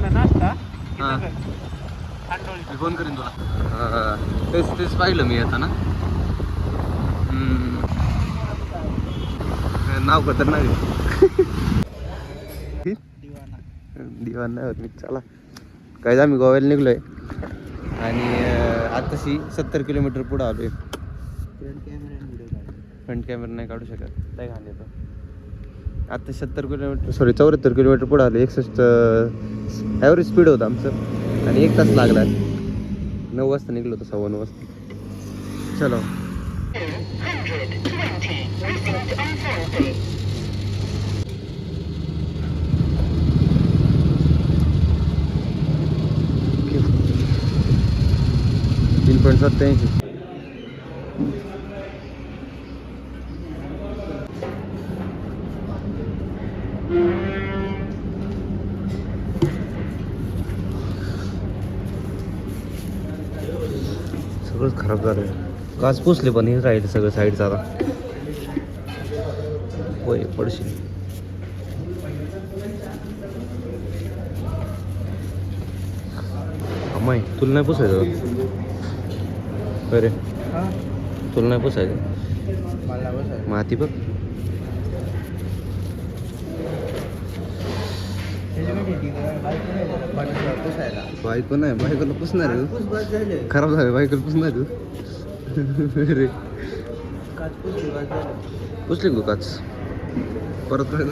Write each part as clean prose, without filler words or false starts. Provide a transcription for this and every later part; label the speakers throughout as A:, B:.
A: ना नाश्ता
B: हां
A: खांडोळी.
B: मी फोन करीन तुला. तेच पाहिलं मी आता ना. नाव खतरनाक आहे. दिवाण नाही होत मी. चला काय आम्ही गोव्याला निघलोय आणि आताशी 70 किलोमीटर पुढं आलोय. फ्रंट कॅमेरा नाही काढू शकत, नाही घाल येतो. आता 74 किलोमीटर पुढं आलो. 61 ॲव्हरेज स्पीड होतं आमचं आणि 1 तास लागला. 9 वाजता निघलो होतो, 9:15 वाजता. चलो $3.87. सगळंच खराब झालं. काच पुसले पण हे राहिले सगळं साईडचं. आता होय पडशील. अमाय तुला नाही पुसायचं अरे, तुला नाही पुसायचं. माती बघ. बायको नाही, बायकोला पुसणार आहे. खराब झालं, बायकोला पुसणार अरे. पुसली तू काच परत काय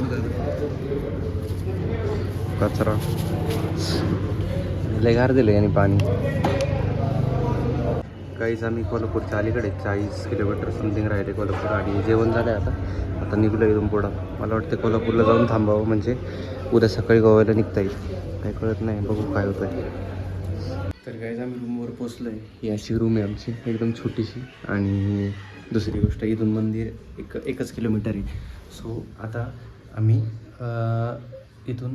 B: कचरा लय गार दिलं आणि पाणी. काहीच आम्ही कोल्हापूरच्या अलीकडे 40 किलोमीटर समथिंग राहिले कोल्हापूर आणि जेवण झालं आहे. आता निघलो इथून पुढं. मला वाटतं कोल्हापूरला जाऊन थांबावं म्हणजे उद्या सकाळी गोव्याला निघता येईल. काही कळत नाही, बघू काय होतं आहे. तर काहीच आम्ही रूमवर पोचलो आहे. ही अशी रूम आहे आमची, एकदम छोटीशी. आणि दुसरी गोष्ट इथून मंदिर एकच किलोमीटर आहे. सो आता आम्ही इथून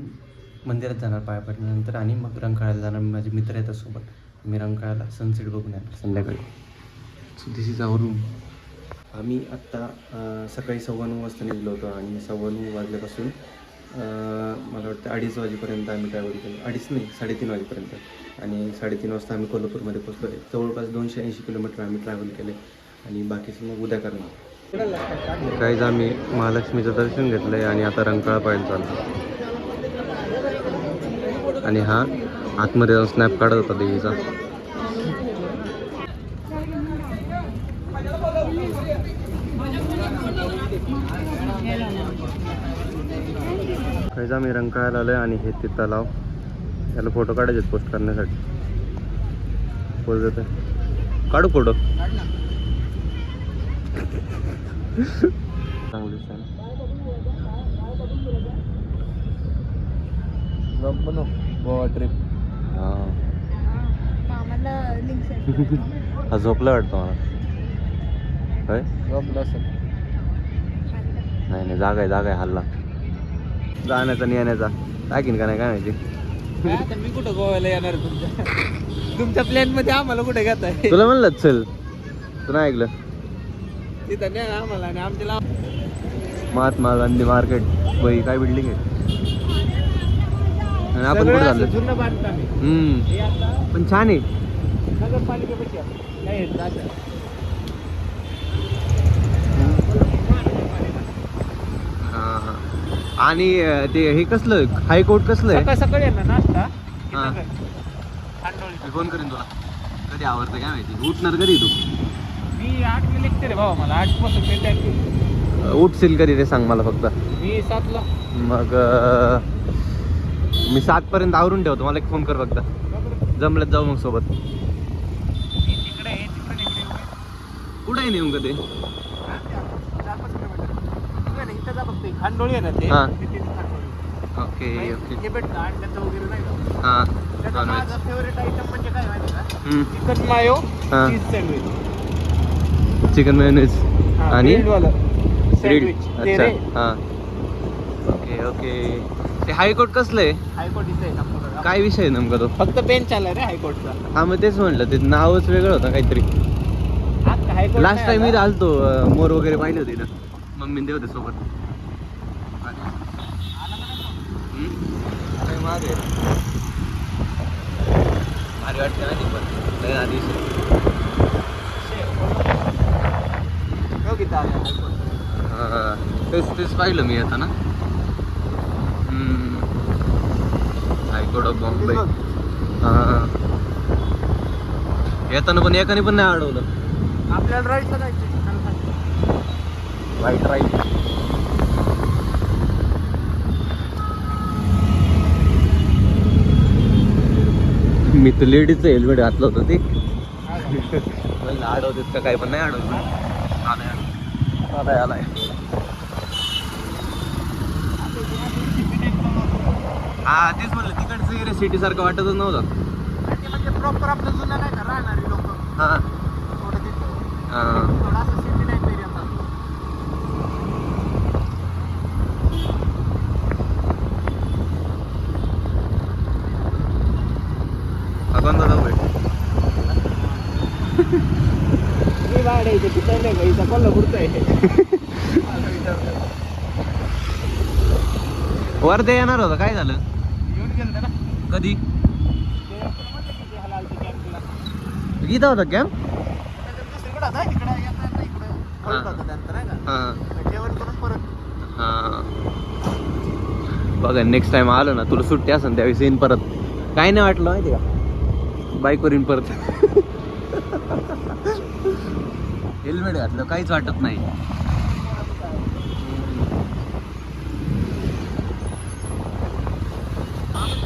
B: मंदिरात जाणार पाया पडल्यानंतर आणि मग रंकाळ्याला जाणार. माझे मित्र येतात सोबत. मी रंकाळ्याला सनसेट बघून येणार संध्याकाळी. So this is our room. आम्ही आत्ता सकाळी 9:15 वाजता निघलो होतो आणि 9:15 वाजल्यापासून मला वाटतं 2:30 वाजेपर्यंत आम्ही ट्रॅव्हल केलं. 2:30 नाही 3:30 वाजेपर्यंत. आणि 3:30 वाजता आम्ही कोल्हापूरमध्ये पोचलो आहे. जवळपास 280 किलोमीटर आम्ही ट्रॅव्हल केले आणि बाकीचं मग उद्या करणार. काहीच आम्ही महालक्ष्मीचं दर्शन घेतलं आहे आणि आता रंकाळा पाहायला चाललो. आणि हा आतमध्ये जाऊन स्नॅप काढत होता देवीचा. काहीच आम्ही रंकाळ्याला आलोय आणि हे ते तलाव, याला फोटो काढायचे पोस्ट करण्यासाठी. पोस्ट देते, काढू फोटो. चांगली गोवा ट्रिप. हा झोपला वाटतं मला. काय झोपला असेल. नाही जागा आहे हल्ला जाण्याचा आणि येण्याचा. टाकीन का नाही काय माहिती.
A: मी कुठं गोव्याला येणार तुमच्या प्लॅन मध्ये आम्हाला कुठे घेताय?
B: तुला म्हणलं चल, तू नाही ऐकलं.
A: तिथं नाही आम्हाला आणि आमच्या
B: महात्मा गांधी मार्केट. बाई काय बिल्डिंग आहे. आणि आपण कुठे झालं.
A: जुनं बांधकाम आहे.
B: पण छान आहे.
A: नगरपालिकेपेक्षा काय
B: हां. आणि ते हे कसलं हायकोर्ट कसलं आहे.
A: सकाळी आहे ना नाश्ता.
B: हां
A: खांडोळी.
B: मी फोन करीन तुला. कधी आवडतं काय माहिती. उठणार कधी तू.
A: मी 8 लेक्चर आहे भाऊ मला. 8 पासून
B: उठशील कधी ते सांग मला फक्त.
A: मी 7ला.
B: मग मी 7 पर्यंत आवरून ठेवतो. मला एक फोन कर फक्त. जमलं जाऊ मग सोबत. कुठं आहे नेमकं ते.
A: खांडोळी आहे ना ते.
B: हां ओके ओके.
A: हे भेटतं अंड्याचं वगैरे नाही का.
B: हां
A: त्याचा माझा फेवरेट आयटम म्हणजे काय माहिती का.
B: हम्म.
A: चिकन मायो
B: हां.
A: Cheese sandwich.
B: चिकन मेयोनीज आणि
A: सँडविच.
B: अच्छा हां ओके ओके. ते हायकोर्ट कसलं आहे.
A: हायकोर्ट इथे आहे ना.
B: काय विषय आहे नेमका तो.
A: फक्त बेंच आलाय रे हायकोर्टचा.
B: हां मग तेच म्हटलं. ते नावच वेगळं होतं काहीतरी.
A: हायकोर्ट
B: लास्ट टाइम मी आलतो. मोर वगैरे पाहिले होते इथं. मम्मी ते होते सोबत. भारी वाटते ना ती पण लय आधी हां तेच पाहिलं मी आता ना हायकोर्ट ऑफ बॉम्बे हां येताना पण एकाने पण नाही अडवलं
A: आपल्याला राईटला जायचं
B: राईट मी तर लेडीजचं हेल्मेट घातलं होतं ते मला अडवतात का काय पण नाही अडवलं आलाय हा तेच म्हणलं तिकडचं एरिया सिटी सारखं वाटतच नव्हतं
A: म्हणजे प्रॉपर आपलं जुनं नाही का राहणारी लोक
B: हां
A: थोडं तिथं
B: हां
A: थोडं असं सिटी टाईप एरिया
B: कोणता जाऊ भेट
A: मी वाढायचं तिथं नाही का इथं कोल्हापूरचं आहे
B: वर्धे येणार होतं काय झालं
A: येऊन गेलं ना
B: कधी
A: ते म्हटलं की ते हलालचं कॅम्पला
B: इथं होता कॅम्प
A: दुसरीकडे आता इकडं येता येता इकडं पळत होतं त्यांचं नाही का
B: हां
A: जेवण करून परत
B: हां बघा नेक्स्ट टाइम आलो ना तुला सुट्टी असेल त्यावेळेस येईन परत काय नाही वाटलं माहिती का बाईकवर येईन परत हेल्मेट घातलं काहीच वाटत नाही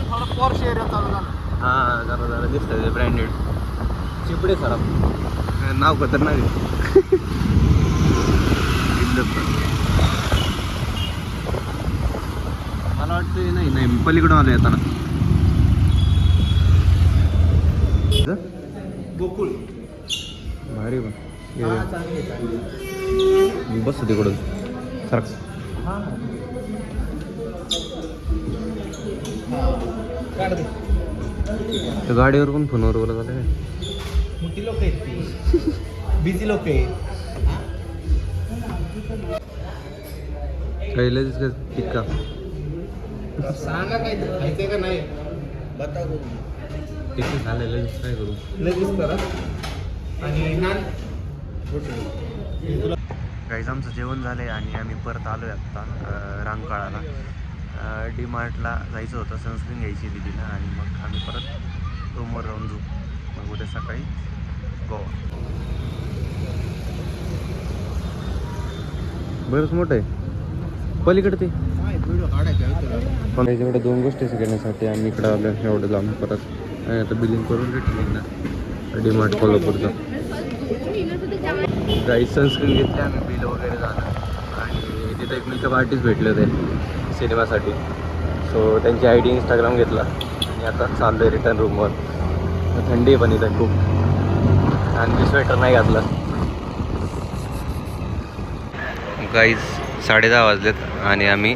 A: थोडं पॉर्श एरिया चालू झाला
B: हां जरा दिसतं ते ब्रँडेड चिपडे सर नाव खतरनाक आहे मला वाटतं नाही मी पलीकडून आलो येताना
A: गोकुळ
B: भारी पण बस तिकडून सर गाडीवर पण फोनवर बोलत झालं काय
A: मोठी लोक आहेत ती बिझी लोक आहेत
B: काही लगेच का टिक्का
A: सांगा काय खायचंय का नाही बता
B: टिक्का खाल्लं लगेच काय करू
A: लगेच करा आणि नान
B: काहीच आमचं जेवण झालं आहे आणि आम्ही परत आलो आहे आत्ता रांगकाळाला डी मार्टला जायचं होतं सनस्क्रीन घ्यायची दिदीला आणि मग आम्ही परत रूमवर जाऊन जाऊ मग उद्या सकाळी गोवा बरंच मोठं आहे पलीकडे ते
A: व्हिडिओ काढायचा
B: पण याच्याकडे 2 गोष्टी घेण्यासाठी आम्ही इकडं आलो एवढं लांब परत आणि आता बिलिंग करून रिटर्न ना डी मार्ट कोल्हापूरचं काही सनस्क्रीन घेतली आम्ही बिल वगैरे झालं आणि तिथे एक मेकअप आर्टिस्ट भेटले होते सिनेमासाठी सो त्यांची आय डी इंस्टाग्राम घेतला आणि आता चाललो आहे रिटर्न रूमवर थंडी आहे पण इथं खूप आणि स्वेटर नाही घातलं गाईज 10:30 वाजलेत आणि आम्ही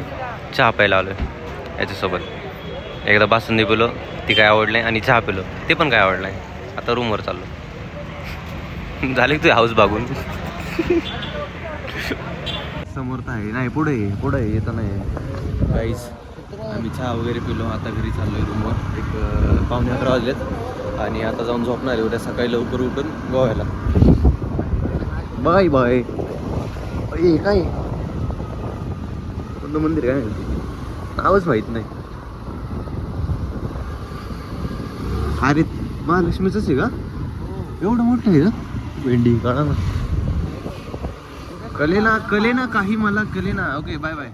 B: चहा प्यायला आलो आहे याच्यासोबत एकदा बासुंदी पिलो ती काय आवडलं आहे आणि चहा पिलो ते पण काय आवडलं आहे आता रूमवर चाललो झाले की तू हाऊस बागून समोर तर आहे नाही पुढे येतं नाही गाईज आम्ही चहा वगैरे पिलो आता घरी चाललो आहे रूमवर एक 11:15 वाजलेत आणि आता जाऊन झोपणार आहे उद्या सकाळी लवकर उठून गोव्याला बाय बाय काय कोणतं मंदिर काय नावच माहीत नाही अरे महालक्ष्मीचंच आहे का एवढं मोठं आहे का भेंडी काढा ना कलेना काही मला कलेना ओके बाय बाय